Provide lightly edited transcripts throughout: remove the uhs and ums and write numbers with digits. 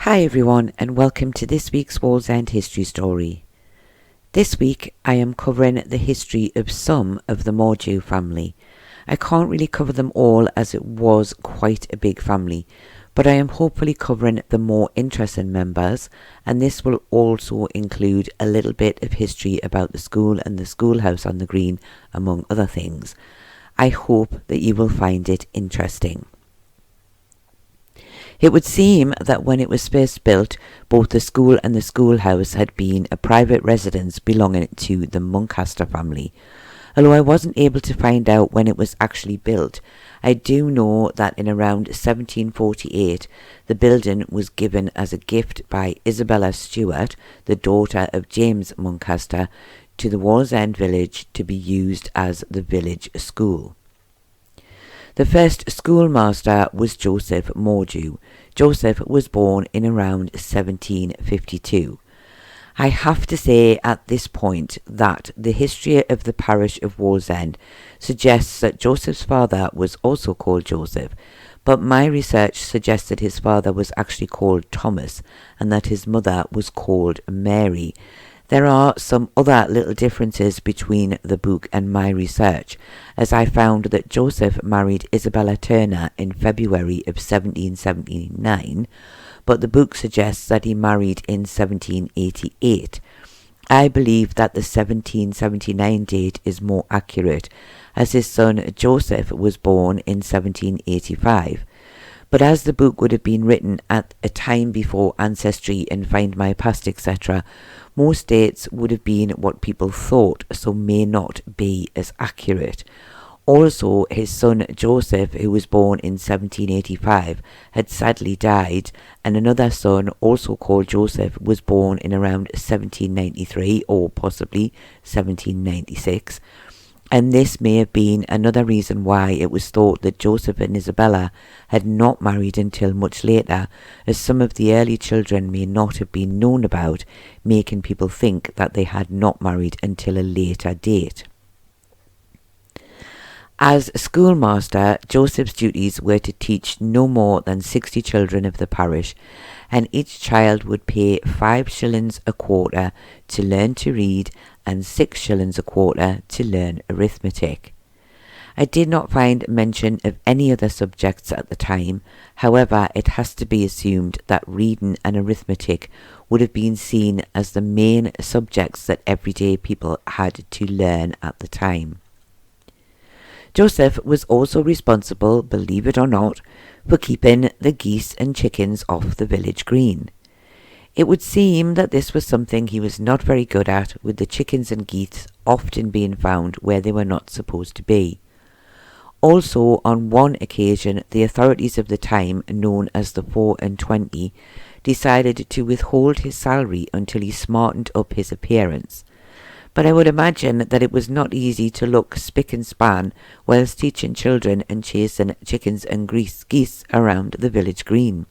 Hi everyone, and welcome to this week's Wallsend history story. This week I am covering the history of some of the Mordue family. I can't really cover them all as it was quite a big family, but I am hopefully covering the more interesting members, and this will also include a little bit of history about the school and the schoolhouse on the green, among other things. I hope that you will find it interesting. It would seem that when it was first built, both the school and the schoolhouse had been a private residence belonging to the Muncaster family. Although I wasn't able to find out when it was actually built, I do know that in around 1748 the building was given as a gift by Isabella Stewart, the daughter of James Muncaster, to the Wallsend village to be used as the village school. The first schoolmaster was Joseph Mordue. Joseph was born in around 1752. I have to say at this point that the history of the parish of Wallsend suggests that Joseph's father was also called Joseph, but my research suggested his father was actually called Thomas and that his mother was called Mary. There are some other little differences between the book and my research, as I found that Joseph married Isabella Turner in February of 1779, but the book suggests that he married in 1788. I believe that the 1779 date is more accurate, as his son Joseph was born in 1785. But as the book would have been written at a time before Ancestry and Find My Past, etc., most dates would have been what people thought, so may not be as accurate. Also, his son Joseph, who was born in 1785, had sadly died, and another son, also called Joseph, was born in around 1793 or possibly 1796. And this may have been another reason why it was thought that Joseph and Isabella had not married until much later, as some of the early children may not have been known about, making people think that they had not married until a later date. As schoolmaster, Joseph's duties were to teach no more than 60 children of the parish, and each child would pay 5 shillings a quarter to learn to read and 6 shillings a quarter to learn arithmetic. I did not find mention of any other subjects at the time. However, it has to be assumed that reading and arithmetic would have been seen as the main subjects that everyday people had to learn at the time. Joseph was also responsible, believe it or not, for keeping the geese and chickens off the village green. It would seem that this was something he was not very good at, with the chickens and geese often being found where they were not supposed to be. Also, on one occasion, the authorities of the time, known as the 4 and 20, decided to withhold his salary until he smartened up his appearance. But I would imagine that it was not easy to look spick and span whilst teaching children and chasing chickens and geese around the village green.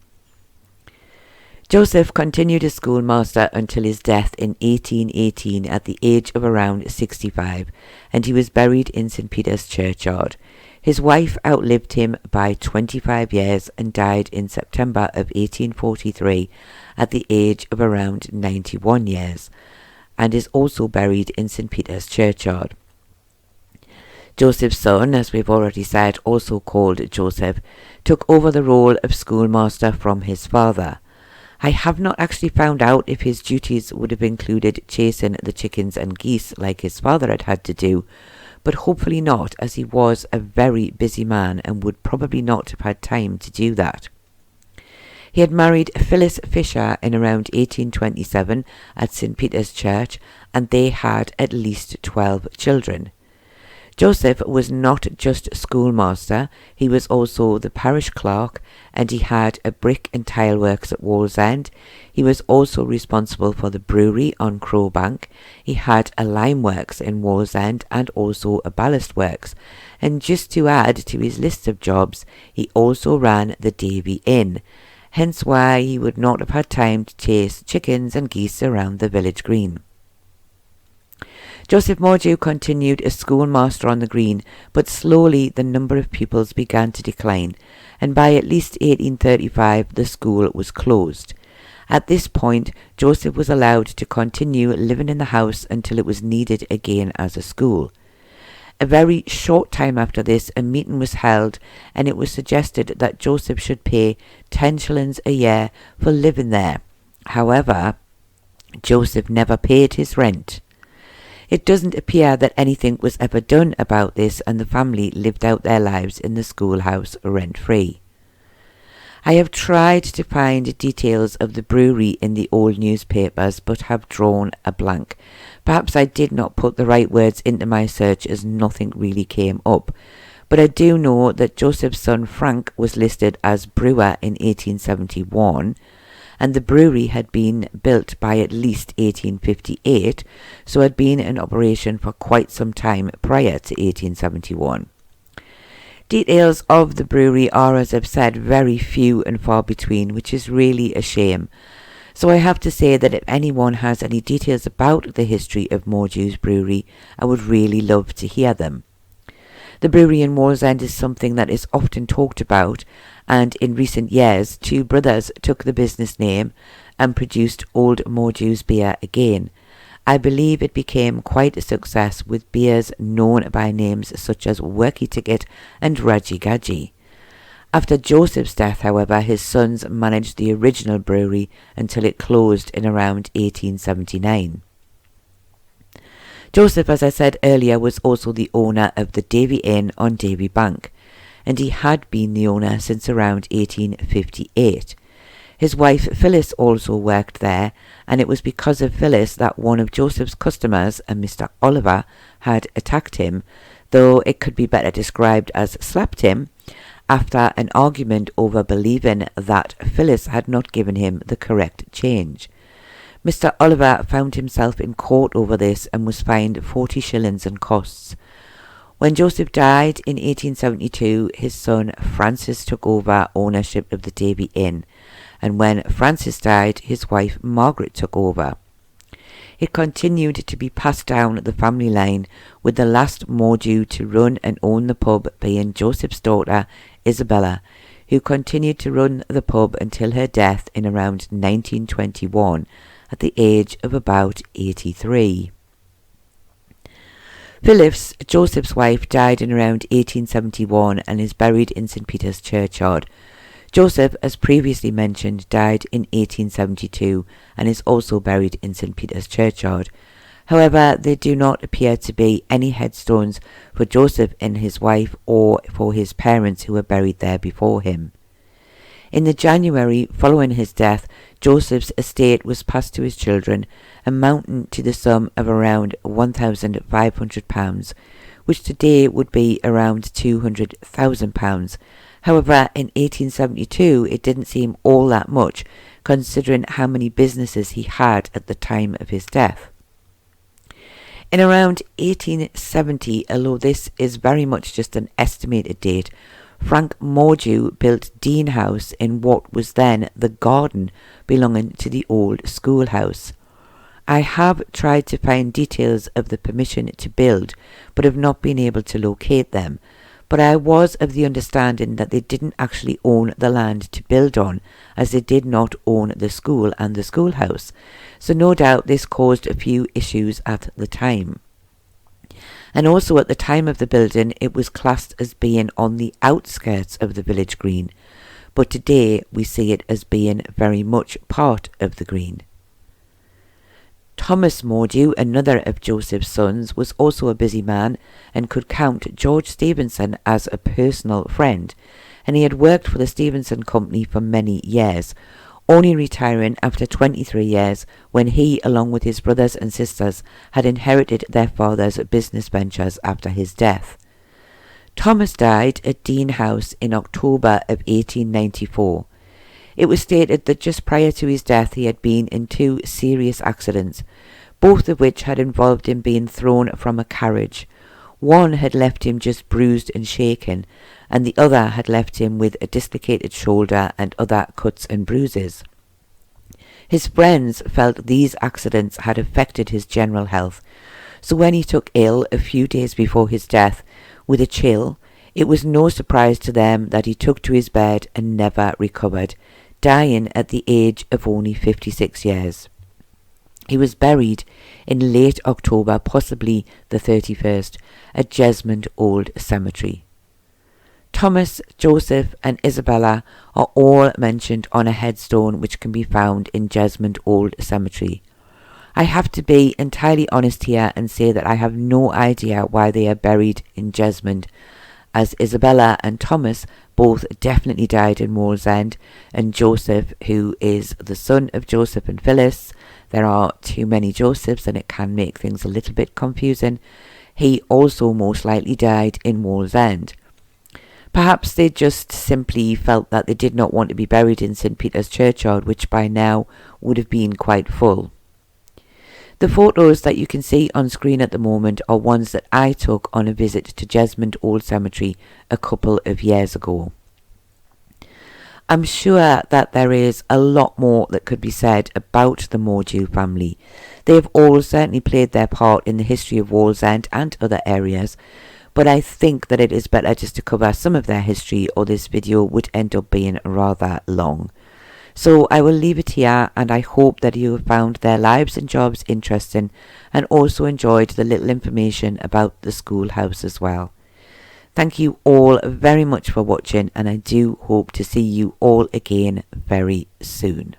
Joseph continued as schoolmaster until his death in 1818 at the age of around 65, and he was buried in St. Peter's churchyard. His wife outlived him by 25 years and died in September of 1843 at the age of around 91 years, and is also buried in St. Peter's churchyard. Joseph's son, as we've already said, also called Joseph, took over the role of schoolmaster from his father. I have not actually found out if his duties would have included chasing the chickens and geese like his father had had to do, but hopefully not, as he was a very busy man and would probably not have had time to do that. He had married Phyllis Fisher in around 1827 at St. Peter's Church, and they had at least 12 children. Joseph was not just schoolmaster, he was also the parish clerk, and he had a brick and tile works at Wallsend. He was also responsible for the brewery on Crowbank. He had a lime works in Wallsend and also a ballast works. And just to add to his list of jobs, he also ran the Davy Inn, hence why he would not have had time to chase chickens and geese around the village green. Joseph Mordue continued as schoolmaster on the green, but slowly the number of pupils began to decline, and by at least 1835 the school was closed. At this point, Joseph was allowed to continue living in the house until it was needed again as a school. A very short time after this, a meeting was held and it was suggested that Joseph should pay 10 shillings a year for living there. However, Joseph never paid his rent. It doesn't appear that anything was ever done about this, and the family lived out their lives in the schoolhouse rent-free. I have tried to find details of the brewery in the old newspapers, but have drawn a blank. Perhaps I did not put the right words into my search, as nothing really came up. But I do know that Joseph's son Frank was listed as brewer in 1871, and the brewery had been built by at least 1858, so had been in operation for quite some time prior to 1871. Details of the brewery are, as I've said, very few and far between, which is really a shame. So I have to say that if anyone has any details about the history of Mordue's brewery, I would really love to hear them. The brewery in Wallsend is something that is often talked about, and in recent years, two brothers took the business name and produced Old Mordue's beer again. I believe it became quite a success, with beers known by names such as Worky Ticket and Raji Gaji. After Joseph's death, however, his sons managed the original brewery until it closed in around 1879. Joseph, as I said earlier, was also the owner of the Davy Inn on Davy Bank, and he had been the owner since around 1858. His wife Phyllis also worked there, and it was because of Phyllis that one of Joseph's customers, a Mr. Oliver, had attacked him, though it could be better described as slapped him, after an argument over believing that Phyllis had not given him the correct change. Mr. Oliver found himself in court over this and was fined 40 shillings and costs. When Joseph died in 1872, his son Francis took over ownership of the Davy Inn, and when Francis died, his wife Margaret took over. It continued to be passed down the family line, with the last Mordue to run and own the pub being Joseph's daughter Isabella, who continued to run the pub until her death in around 1921 at the age of about 83. Phyllis, Joseph's wife, died in around 1871 and is buried in St. Peter's churchyard. Joseph, as previously mentioned, died in 1872 and is also buried in St. Peter's churchyard. However, there do not appear to be any headstones for Joseph and his wife or for his parents who were buried there before him. In the January following his death, Joseph's estate was passed to his children, amounting to the sum of around £1,500, which today would be around £200,000. However, in 1872 it didn't seem all that much, considering how many businesses he had at the time of his death. In around 1870, although this is very much just an estimated date, Frank Mordue built Dean House in what was then the garden belonging to the old schoolhouse. I have tried to find details of the permission to build, but have not been able to locate them. But I was of the understanding that they didn't actually own the land to build on, as they did not own the school and the schoolhouse, so no doubt this caused a few issues at the time. And also at the time of the building it was classed as being on the outskirts of the village green, but today we see it as being very much part of the green. Thomas Mordue, another of Joseph's sons, was also a busy man and could count George Stephenson as a personal friend, and he had worked for the Stephenson Company for many years, only retiring after 23 years when he, along with his brothers and sisters, had inherited their father's business ventures after his death. Thomas died at Dean House in October of 1894. It was stated that just prior to his death he had been in 2 serious accidents, both of which had involved him being thrown from a carriage. One had left him just bruised and shaken, and the other had left him with a dislocated shoulder and other cuts and bruises. His friends felt these accidents had affected his general health, so when he took ill a few days before his death with a chill, it was no surprise to them that he took to his bed and never recovered, dying at the age of only 56 years. He was buried in late October, possibly the 31st, at Jesmond Old Cemetery. Thomas, Joseph and Isabella are all mentioned on a headstone which can be found in Jesmond Old Cemetery. I have to be entirely honest here and say that I have no idea why they are buried in Jesmond, as Isabella and Thomas both definitely died in Wallsend, and Joseph, who is the son of Joseph and Phyllis — there are too many Josephs and it can make things a little bit confusing — he also most likely died in Wallsend. Perhaps they just simply felt that they did not want to be buried in St. Peter's Churchyard, which by now would have been quite full. The photos that you can see on screen at the moment are ones that I took on a visit to Jesmond Old Cemetery a couple of years ago. I'm sure that there is a lot more that could be said about the Mordue family. They have all certainly played their part in the history of Wallsend and other areas, but I think that it is better just to cover some of their history, or this video would end up being rather long. So I will leave it here, and I hope that you have found their lives and jobs interesting and also enjoyed the little information about the schoolhouse as well. Thank you all very much for watching, and I do hope to see you all again very soon.